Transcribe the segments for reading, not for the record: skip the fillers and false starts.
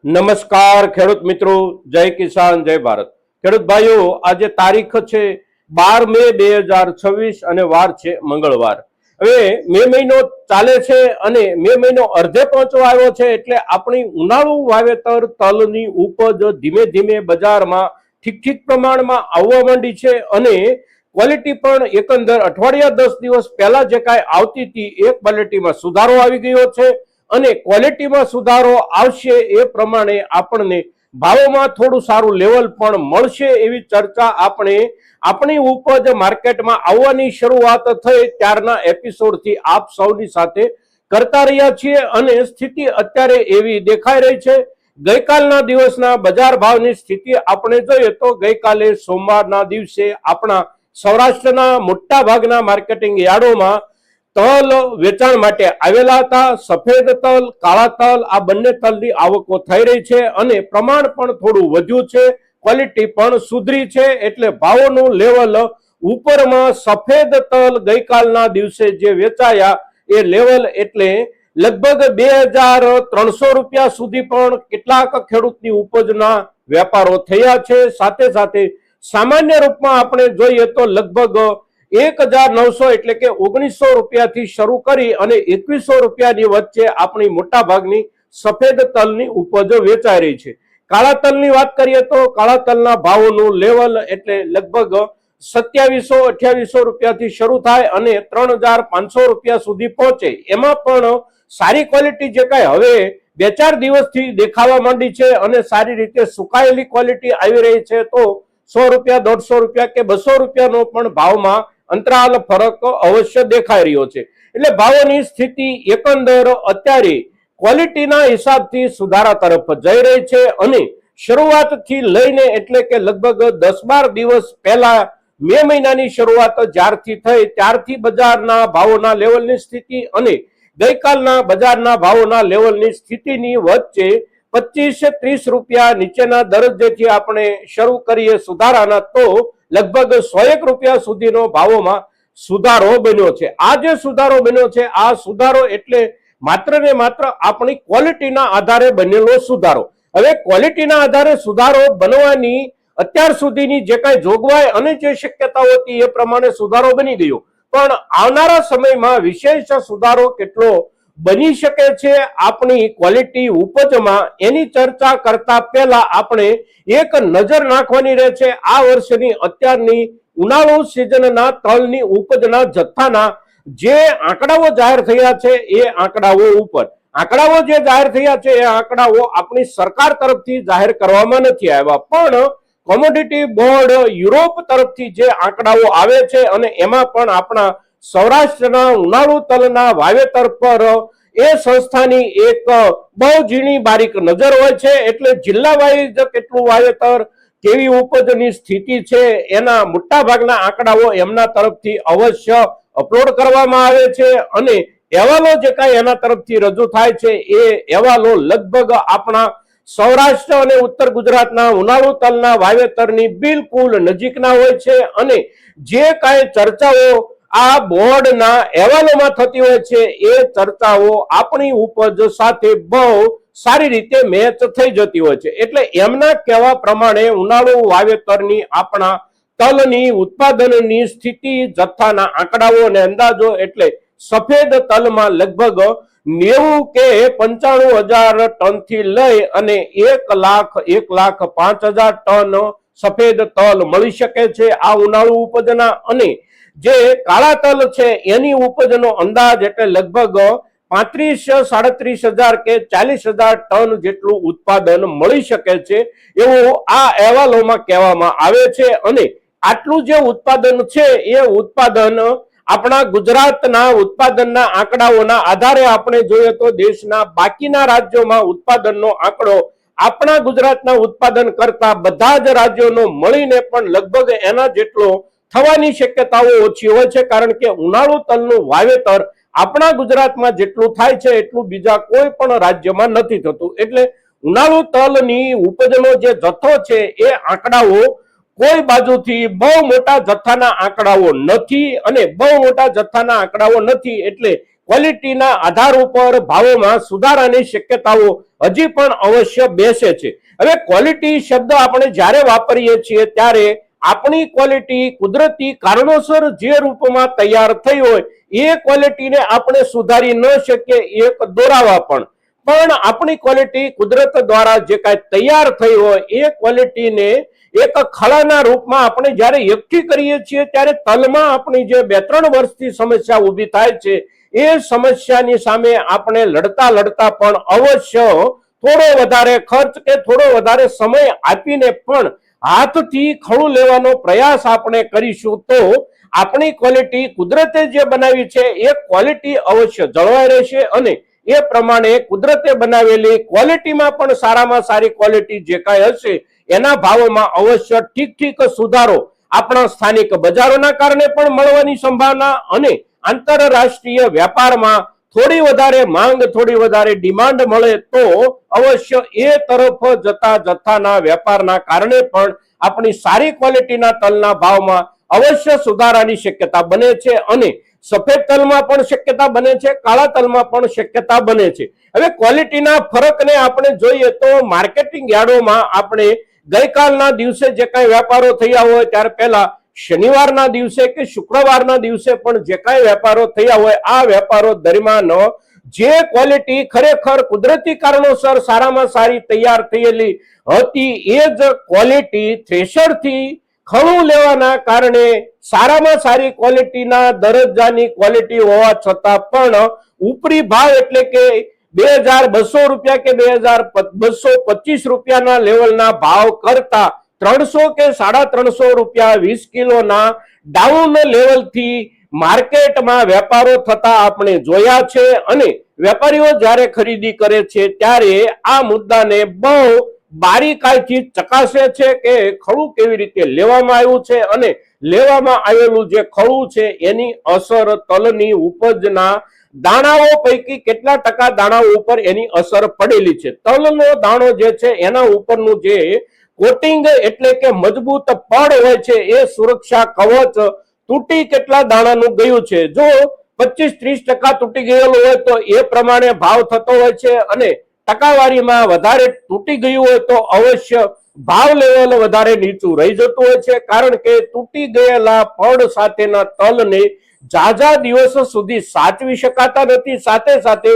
નમસ્કાર ખેડૂત મિત્રો, જય કિસાન જય ભારત। ખેડૂત ભાઈઓ, આજે તારીખ છે 12 મે 2026 અને વાર છે મંગળવાર। હવે મે મહિનો ચાલે છે અને મે મહિનો અર્ધે પહોંચવા આવ્યો છે, એટલે આપણી ઉનાળુ વાવેતર તલની ઉપજ ધીમે ધીમે બજારમાં ઠીક પ્રમાણમાં આવવા માંડી છે અને ક્વોલિટી પણ એકંદર અઠવાડિયા 10 દિવસ પહેલા જે કાંઈ આવતી હતી એ ક્વોલિટીમાં સુધારો આવી ગયો છે અને ક્વોલિટીમાં સુધારો આવશે એ પ્રમાણે આપણને ભાવોમાં થોડું સારું લેવલ પણ મળશે એવી ચર્ચા આપણે આપણી ઉપજ માર્કેટમાં આવવાની શરૂઆત થઈ ત્યારના એપિસોડથી આપ સૌની સાથે કરતા રહ્યા છીએ અને સ્થિતિ અત્યારે એવી દેખાઈ રહી છે। ગઈકાલના દિવસના બજાર ભાવની સ્થિતિ આપણે જોઈએ તો ગઈકાલે સોમવારના દિવસે આપણા સૌરાષ્ટ્રના મોટા ભાગના માર્કેટિંગ યાર્ડોમાં તલ વેચાણ માટે આવેલા હતા। સફેદ તલ, કાળા તલ આ બંને તલની આવકો થઈ રહી છે અને પ્રમાણ પણ થોડું વધ્યું છે, ક્વોલિટી પણ સુધરી છે, એટલે ભાવોનું લેવલ ઉપરમાં સફેદ તલ ગઈકાલના દિવસે જે વેચાયા એ લેવલ એટલે લગભગ 2300 રૂપિયા સુધી પણ કેટલાક ખેડૂતની ઉપજના વેપારો થયા છે। સાથે સાથે સામાન્ય રૂપમાં આપણે જોઈએ તો લગભગ 1900 એટલે કે 1900 રૂપિયાથી શરૂ કરી અને 2100 રૂપિયાની વચ્ચે આપણી મોટા ભાગની સફેદ તલની ઉપજ વેચાઈ રહી છે। કાળા તલની વાત કરીએ તો કાળા તલના ભાવોનું લેવલ એટલે લગભગ 2700-2800 રૂપિયાથી શરૂ થાય અને 3500 રૂપિયા સુધી પહોંચે। એમાં પણ સારી ક્વોલિટી જે કાંઈ હવે 2-4 દિવસથી દેખાવા માંડી છે અને સારી રીતે સુકાયેલી ક્વોલિટી આવી રહી છે તો 100 રૂપિયા, 150 રૂપિયા કે 200 રૂપિયાનો પણ ભાવમાં અંતરાલ ફરક અવશ્ય દેખાઈ રહ્યો છે। એટલે ભાવોની સ્થિતિ એકંદર અત્યારે ક્વોલિટીના હિસાબથી સુધારા તરફ જઈ રહી છે અને શરૂઆતથી લઈને એટલે કે લગભગ 10-12 દિવસ પહેલા મે મહિનાની શરૂઆત જ્યારથી થઈ ત્યારથી બજારના ભાવોના લેવલની સ્થિતિ અને ગઈકાલના બજારના ભાવોના લેવલની સ્થિતિની વચ્ચે 25-30 રૂપિયા નીચેના દરજ્જેથી આપણે શરૂ કરીએ સુધારાના તો લગભગ 101 રૂપિયા સુધીનો ભાવોમાં સુધારો બન્યો છે। આ જે સુધારો બન્યો છે આ સુધારો એટલે માત્ર ને માત્ર આપણી ક્વોલિટીના આધારે બનેલો સુધારો। હવે ક્વોલિટીના આધારે સુધારો બનવાની અત્યાર સુધીની જે કાંઈ જોગવાઈ અને જે શક્યતાઓ હતી એ પ્રમાણે સુધારો બની ગયો, પણ આવનારા સમયમાં વિશેષ સુધારો કેટલો બની શકે છે આપણી ક્વોલિટી ઉપજમાં એની ચર્ચા કરતા પહેલા આપણે એક નજર નાખવાની રહે છે આ વર્ષની અત્યારની ઉનાળુ સિઝનના તલની ઉપજના જથ્થાના જે આંકડાઓ જાહેર થયા છે એ આંકડાઓ ઉપર। આંકડાઓ જે જાહેર થયા છે એ આંકડાઓ આપણી સરકાર તરફથી જાહેર કરવામાં નથી આવ્યા, પણ કોમોડિટી બોર્ડ યુરોપ તરફથી જે આંકડાઓ આવે છે અને એમાં પણ આપણા સૌરાષ્ટ્રના ઉનાળુ તલના વાવેતર પર એ સંસ્થાની એક બહુ ઝીણી બારીક નજર હોય છે। એટલે જિલ્લા વાઇઝ કેટલું વાવેતર, કેવી ઉપજની સ્થિતિ છે એના મોટા ભાગના આંકડાઓ એમના તરફથી અવશ્ય અપલોડ કરવામાં આવે છે અને અહેવાલો જે કાંઈ એના તરફથી રજૂ થાય છે એ અહેવાલો લગભગ આપણા સૌરાષ્ટ્ર અને ઉત્તર ગુજરાતના ઉનાળુ તલના વાવેતરની બિલકુલ નજીકના હોય છે અને જે કાંઈ ચર્ચાઓ આ બોર્ડના અહેવાલોમાં થતી હોય છે એ ચર્ચાઓ આપણી ઉપજ સાથે બહુ સારી રીતે મેચ થઈ જતી હોય છે। એટલે એમના કહેવા પ્રમાણે ઉનાળુ વાવેતરની આપણા તલની ઉત્પાદનની સ્થિતિ જથ્થાના આંકડાઓ અને અંદાજો એટલે સફેદ તલમાં લગભગ 90 કે 95,000 ટનથી લઈ અને 1,05,000 ટન સફેદ તલ મળી શકે છે આ ઉનાળુ ઉપજના। અને જે કાળા તલ છે એની ઉપજનો અંદાજ એટલે લગભગ 35,000-37,000 કે 40,000 ટન જેટલું ઉત્પાદન મળી શકે છે એવું આ અહેવાલોમાં કહેવામાં આવે છે। અને આટલું જે ઉત્પાદન છે એ ઉત્પાદન આપણા ગુજરાતના ઉત્પાદનના આંકડાઓના આધારે આપણે જોઈએ તો દેશના બાકીના રાજ્યોમાં ઉત્પાદનનો આંકડો આપણા ગુજરાતના ઉત્પાદન કરતા બધા જ રાજ્યોનો મળીને પણ લગભગ એના જેટલો થવાની શક્યતાઓ ઓછી હોય છે, કારણ કે ઉનાળુ તલનું વાવેતર આપણા ગુજરાતમાં જેટલું થાય છે એટલું બીજા કોઈ પણ રાજ્યમાં નથી થતું। એટલે ઉનાળુ તલની ઉપજનો જે જથ્થો છે એ આંકડાઓ કોઈ બાજુથી બહુ મોટા જથ્થાના આંકડાઓ નથી અને બહુ મોટા જથ્થાના આંકડાઓ નથી એટલે ક્વોલિટીના આધાર ઉપર ભાવોમાં સુધારાની શક્યતાઓ હજી પણ અવશ્ય બેસે છે. હવે ક્વોલિટી શબ્દ આપણે જ્યારે વાપરીએ છીએ ત્યારે આપણી ક્વોલિટી કુદરતી કારણોસર જે રૂપમાં તૈયાર થઈ હોય એ ક્વોલિટીને આપણે સુધારી ન શકીએ એક દોરાવા પણ આપણી ક્વોલિટી કુદરત દ્વારા જે કાંઈ તૈયાર થઈ હોય એ ક્વોલિટીને એક ખળાના રૂપમાં આપણે જ્યારે એકઠી કરીએ છીએ ત્યારે તલમાં આપણી જે 2-3 વર્ષથી સમસ્યા ઊભી થાય છે એ સમસ્યાની સામે આપણે લડતા લડતા પણ અવશ્ય થોડો વધારે ખર્ચ કે થોડો વધારે સમય આપીને પણ હાથથી ખળું લેવાનો પ્રયાસ આપણે કરીશું તો આપણી ક્વોલિટી કુદરતે જે બનાવી છે એ ક્વોલિટી અવશ્ય જળવાઈ રહેશે અને એ પ્રમાણે કુદરતે બનાવેલી ક્વોલિટીમાં પણ સારામાં સારી ક્વોલિટી જે કાંઈ હશે એના ભાવોમાં અવશ્ય ઠીક સુધારો આપણા સ્થાનિક બજારોના કારણે પણ મળવાની સંભાવના અને આંતરરાષ્ટ્રીય વ્યાપારમાં થોડી વધારે માંગ થોડી વધારે ડિમાન્ડ મળે તો અવશ્ય એ તરફ જતા જથ્થાના વેપારના કારણે પણ આપણી સારી ક્વોલિટીના તલના ભાવમાં અવશ્ય સુધારાની શક્યતા બને છે અને સફેદ તલમાં પણ શક્યતા બને છે, કાળા તલમાં પણ શક્યતા બને છે. હવે ક્વોલિટીના ફરકને આપણે જોઈએ તો માર્કેટિંગ યાર્ડોમાં આપણે ગઈકાલના દિવસે જે કાંઈ વેપારો થયા હોય ત્યાર પહેલા શનિવારના દિવસે કે શુક્રવારના દિવસે પણ જે કાંઈ વેપારો થયા હોય આ વેપારો દરમિયાન જે ક્વોલિટી ખરેખર કુદરતી કારણોસર સારામાં સારી તૈયાર થયેલી હતી એ જ ક્વોલિટી થ્રેશરથી ખળું લેવાના કારણે સારામાં સારી ક્વોલિટીના દરજ્જાની ક્વોલિટી હોવા છતાં પણ ઉપરી ભાવ એટલે કે 2200 રૂપિયા કે 2225 રૂપિયાના લેવલના ભાવ કરતા 300 કે 350 રૂપિયા 20 કિલોના ડાઉન લેવલથી માર્કેટમાં વેપારો થતા આપણે જોયા છે અને વેપારીઓ જ્યારે ખરીદી કરે છે ત્યારે આ મુદ્દાને બહુ બારીકાઈથી ચકાસે છે કે ખળું કેવી રીતે લેવામાં આવ્યું છે અને લેવામાં આવેલું જે ખળું છે એની અસર તલની ઉપજના દાણાઓ પૈકી કેટલા ટકા દાણાઓ ઉપર એની અસર પડેલી છે. તલનો દાણો જે છે એના ઉપરનું જે કોટિંગ એટલે કે મજબૂત પડ હોય છે એ સુરક્ષા કવચ તૂટી કેટલા દાણાનું ગયું છે. જો 25-30% તૂટી ગયેલું હોય તો એ પ્રમાણે ભાવ થતો હોય છે અને ટકાવારીમાં વધારે તૂટી ગયું હોય તો અવશ્ય ભાવ લેવલ વધારે નીચું રહી જતું હોય છે કારણ કે તૂટી ગયેલા પડ સાથેના તલને ઝાઝા દિવસો સુધી સાચવી શકાતા નથી. સાથે સાથે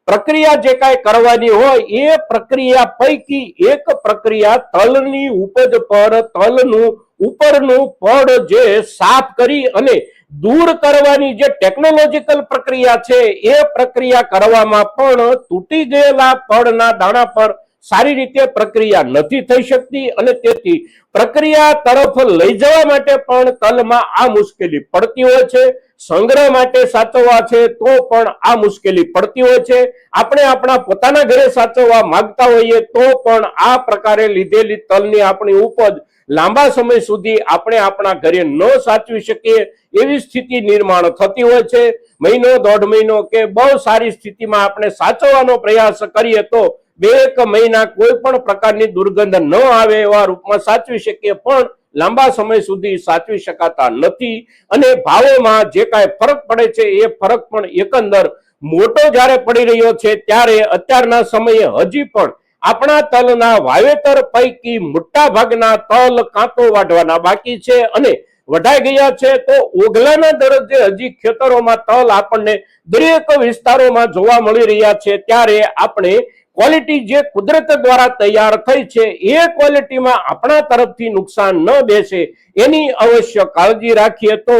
પ્રક્રિયા જે કાંઈ કરવાની હોય એ પ્રક્રિયા પૈકી એક પ્રક્રિયા તલની ઉપજ પર તલનું ઉપરનું પડ જે સાફ કરી અને દૂર કરવાની જે ટેકનોલોજીકલ પ્રક્રિયા છે એ પ્રક્રિયા કરવામાં પણ તૂટી ગયેલા પડના દાણા પર સારી રીતે પ્રક્રિયા નથી થઈ શકતી અને તેથી પ્રક્રિયા તરફ લઈ જવા માટે પણ તલમાં આ મુશ્કેલી પડતી હોય છે. સંગ્રહ માટે સાચવવા છે તો પણ આ મુશ્કેલી પડતી હોય છે. આપણે આપણા પોતાના ઘરે સાચવવા માંગતા હોઈએ તો પણ આ પ્રકારે લીધેલી તલની આપણી ઉપજ લાંબા સમય સુધી આપણે આપણા ઘરે ન સાચવી શકીએ એવી સ્થિતિ નિર્માણ થતી હોય છે. મહિનો 1.5 મહિનો કે બહુ સારી સ્થિતિમાં આપણે સાચવવાનો પ્રયાસ કરીએ તો 2 મહિના કોઈ પણ પ્રકારની દુર્ગંધ ન આવે એવા રૂપમાં સાચવી શકીએ પણ લાંબા સમય સુધી સાચવી શકાતા નથી અને ભાવોમાં જે કાંઈ ફરક પડે છે એ ફરક પણ એકંદર મોટો જ્યારે પડી રહ્યો છે ત્યારે અત્યારના સમયે હજી પણ આપણા તલના વાવેતર પૈકી મોટા ભાગના તલ કાંતો વાઢવાના બાકી છે અને વઢાઈ ગયા છે તો ઓગલાના દરજ્જે હજી ખેતરોમાં તલ આપણને દરેક વિસ્તારોમાં જોવા મળી રહ્યા છે. ત્યારે આપણે ક્વોલિટી જે કુદરત દ્વારા તૈયાર થઈ છે એ ક્વોલિટીમાં આપણા તરફથી નુકસાન ન બેસે એની અવશ્ય કાળજી રાખીએ તો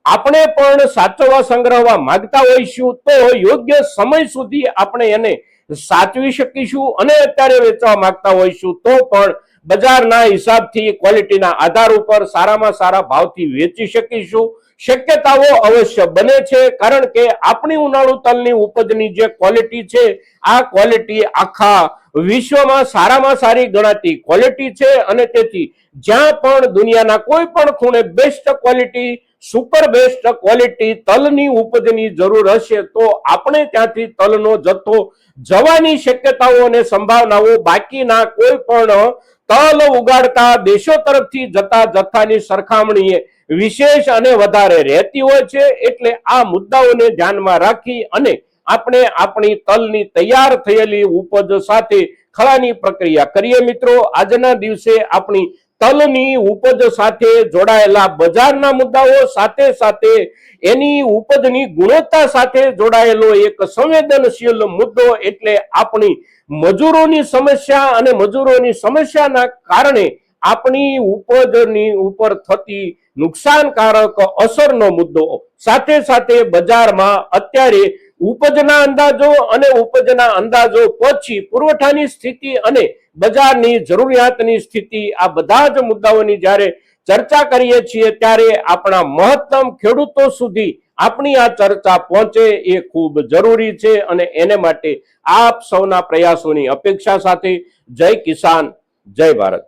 આપણે પણ સાચવવા સંગ્રહવા માંગતા હોઈશું તો યોગ્ય સમય સુધી આપણે એને સાચવી શકીશું અને અત્યારે વેચવા માંગતા હોઈશું તો પણ બજારના હિસાબથી ક્વોલિટીના આધાર ઉપર સારામાં સારા ભાવથી વેચી શકીશું. શક્યતાઓ અવશ્ય બને છે કારણ કે આપણી ઉનાળુ તલની ઉપજની જે ક્વોલિટી છે આ ક્વોલિટી આખા વિશ્વમાં સારામાં સારી ગણાતી ક્વોલિટી છે અને તેથી જ્યાં પણ દુનિયાના કોઈ પણ ખૂણે best quality super best quality તલની ઉપજની જરૂર હશે તો આપણે ત્યાંથી તલનો જથ્થો જવાની શક્યતાઓ અને સંભાવનાઓ બાકીના કોઈ પણ તલ ઉગાડતા દેશો તરફથી જતા જથ્થાની સરખામણીએ વિશેષ અને વધારે રહેતી હોય છે। એટલે આ મુદ્દાઓને ધ્યાનમાં રાખી અને આપણે આપણી તલની તૈયાર થયેલી ઉપજ સાથે ખળાની પ્રક્રિયા કરીએ। મિત્રો, આજના દિવસે આપણી તલની ઉપજ સાથે જોડાયેલા બજારના મુદ્દાઓ સાથે સાથે એની ઉપજની ગુણવત્તા સાથે જોડાયેલો એક સંવેદનશીલ મુદ્દો એટલે આપણી મજૂરોની સમસ્યા અને મજૂરોની સમસ્યાના કારણે આપણી ઉપજની ઉપર થતી નુકસાનકારક અસરનો મુદ્દો સાથે સાથે બજારમાં અત્યારે ઉપજના અંદાજો અને ઉપજના અંદાજો પછી પુરવઠાની સ્થિતિ અને બજારની જરૂરિયાતની સ્થિતિ, આ બધા જ મુદ્દાઓની જ્યારે ચર્ચા કરીએ છીએ ત્યારે આપણા મહત્તમ ખેડૂતો સુધી આપણી આ ચર્ચા પહોંચે એ ખૂબ જરૂરી છે અને એને માટે આપ સૌના પ્રયાસોની અપેક્ષા સાથે જય કિસાન, જય ભારત।